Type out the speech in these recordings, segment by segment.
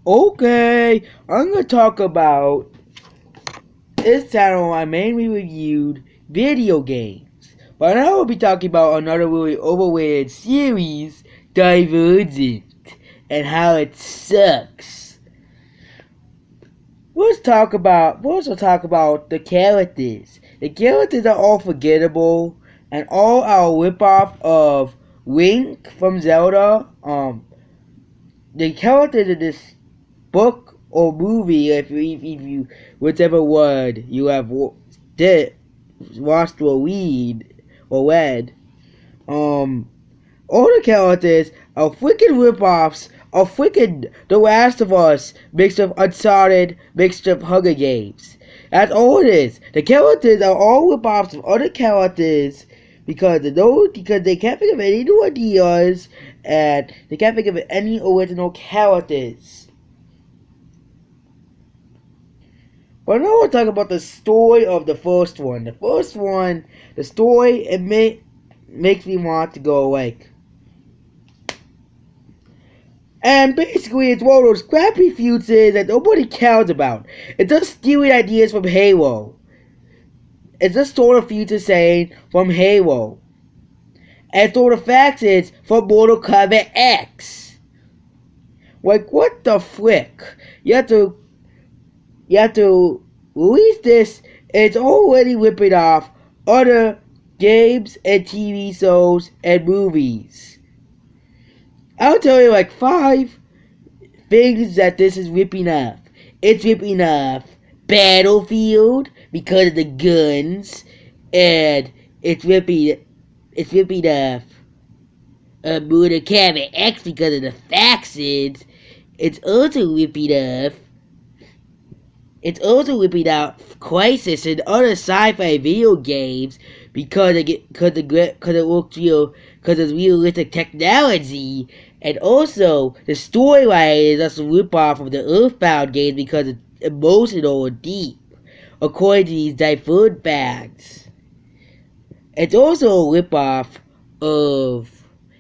Okay, I'm gonna talk about this channel. I mainly reviewed video games, but now we'll be talking about another really overrated series, Divergent, and how it sucks. We'll talk about the characters. The characters are all forgettable, and all are a ripoff of Link from Zelda. The characters in this book or movie, if you whichever word you have did watched or read, all the characters are freaking ripoffs of freaking The Last of Us mixed with Uncharted mixed with Hunger Games. That's all it is. The characters are all ripoffs of other characters because they can't think of any new ideas and they can't think of any original characters. But now we'll talk about the story of the first one. The first one, the story, makes me want to go like. And basically, it's one of those crappy futures that nobody cares about. It's just stealing ideas from Halo. It's just sort of future saying from Halo. And sort of facts from Mortal Kombat X. Like, what the frick? You have to release this, and it's already ripping off other games and TV shows and movies. I'll tell you like 5 things that this is ripping off. It's ripping off Battlefield because of the guns, and it's ripping off Mortal Kombat X because of the factions. It's also ripping out Crisis and other sci-fi video games because it's realistic technology, and also the storyline is just a ripoff of the Earthbound games because it's emotional and deep, according to these Divergent fans. It's also a ripoff of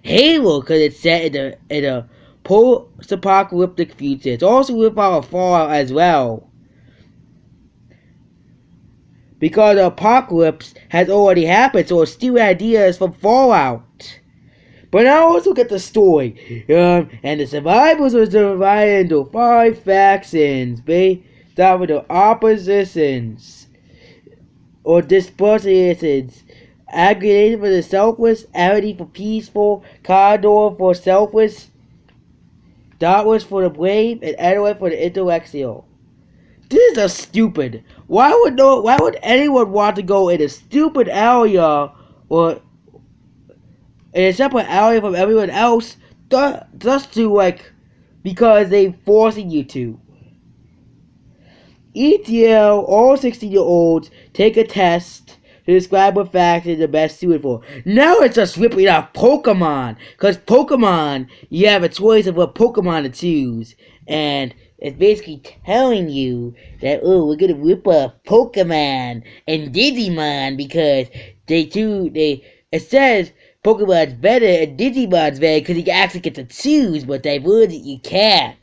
Halo because it's set in a post-apocalyptic future. It's also a ripoff of Fallout as well, because the apocalypse has already happened, so it's stealing ideas from Fallout. But now also get the story. And the survivors are divided into 5 factions based off of the oppositions or dispositions. Aggregation for the selfless, Amity for peaceful, Condor for selfless, Dauntless for the brave, and Adelaide for the intellectual. This is stupid. Why would anyone want to go in a stupid area or in a separate area from everyone else just to because they forcing you to? Each year, all 16-year-olds take a test to describe what fact is the best suited for. Now it's just ripping off Pokemon, because Pokemon, you have a choice of what Pokemon to choose, and it's basically telling you that, oh, we're gonna rip off Pokemon and Digimon because it says Pokemon's better and Digimon's better because you actually get to choose, but Divergent you can't.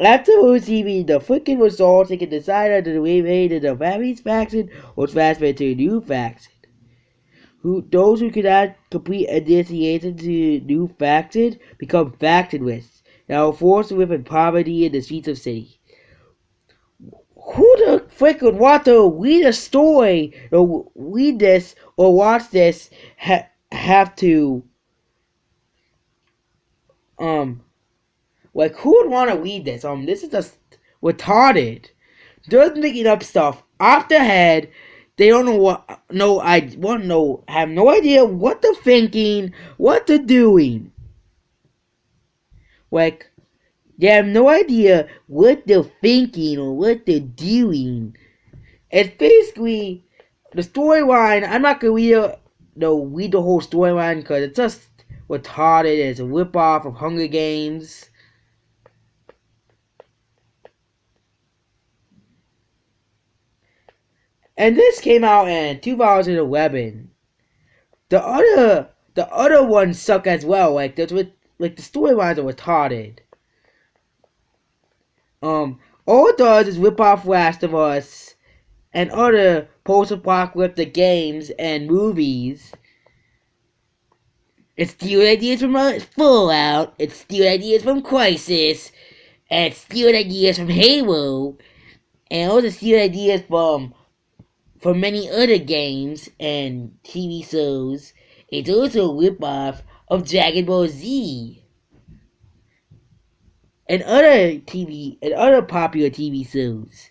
After receiving the freaking results, they can decide whether to remain in the Varys faction or transfer to a new faction. Those who cannot complete initiation to a new faction become factionless. Now forced to live in poverty in the streets of city. Who the frick would want to read a story or read this or watch this have to who would want to read this? This is just retarded. Just making up stuff off their head. They don't know have no idea what they're thinking, what they're doing. They have no idea what they're thinking or what they're doing. It's basically the storyline. I'm not gonna read the whole storyline because it's just retarded. It's a ripoff of Hunger Games. And this came out in 2011. The other ones suck as well. The storylines are retarded. All it does is rip off Last of Us and other post-apocalyptic games and movies. It steals ideas from Fallout, it steals ideas from Crisis, and it steals ideas from Halo, and also steals ideas from many other games and TV shows. It's also a ripoff of Dragon Ball Z and other popular TV shows.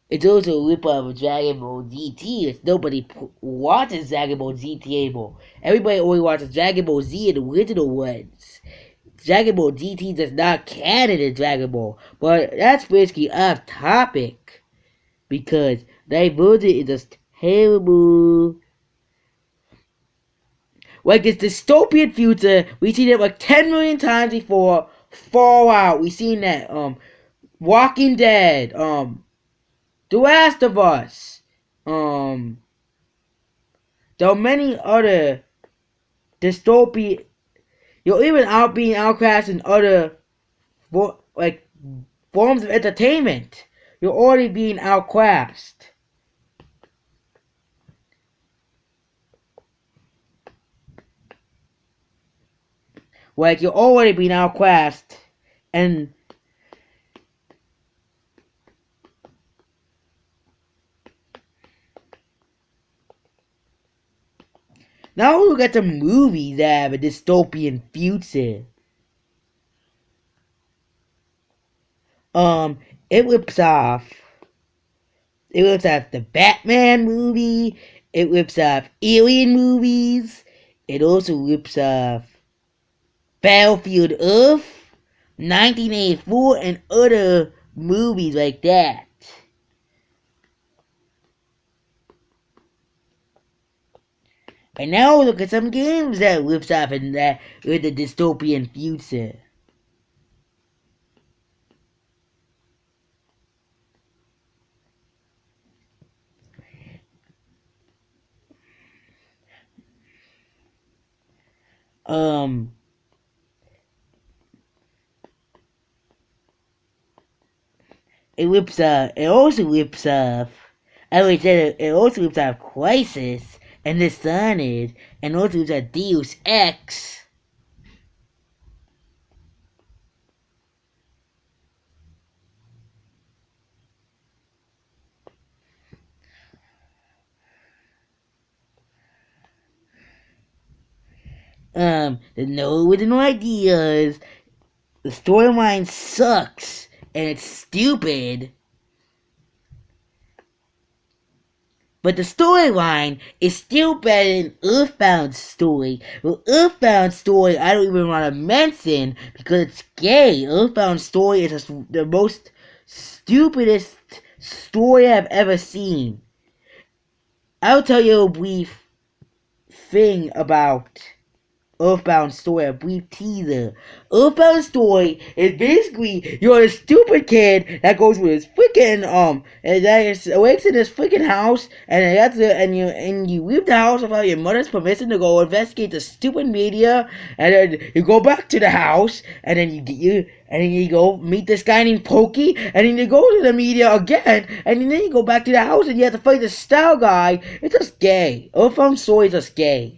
It's also a ripoff of Dragon Ball GT. Nobody watches Dragon Ball GT anymore. Everybody only watches Dragon Ball Z and the original ones. Dragon Ball GT does not canon in Dragon Ball. But that's basically off topic. Because Divergent is just terrible. Like this dystopian future, we've seen it like 10 million times before. Fallout, we've seen that. Walking Dead, The Last of Us, there are many other dystopian. You're even out being outcast in other forms of entertainment. You're already being outclassed. Like you're already being outclassed, and now we look at the movies that have a dystopian future. It rips off the Batman movie. It rips off Alien movies. It also rips off Battlefield Earth, 1984, and other movies like that. And now we'll look at some games that rips off in the dystopian future. It also rips off, I always said it also rips off Crisis and Dishonored, and also rips off Deus Ex. There's no original ideas. The storyline sucks, and it's stupid. But the storyline is still better than Earthbound's story. Well, Earthbound's story I don't even want to mention because it's gay. Earthbound's story is the most stupidest story I've ever seen. I'll tell you a brief thing about Earthbound story, a brief teaser. Earthbound story is basically you're a stupid kid that goes with his freaking and that wakes in his freaking house and you leave the house without your mother's permission to go investigate the stupid media, and then you go back to the house and then you go meet this guy named Pokey, and then you go to the media again, and then you go back to the house and you have to fight the style guy. It's just gay. Earthbound story is just gay.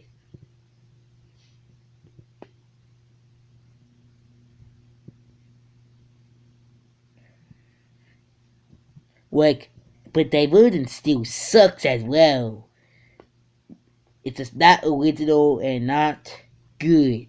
But Divergent still sucks as well. It's just not original and not good.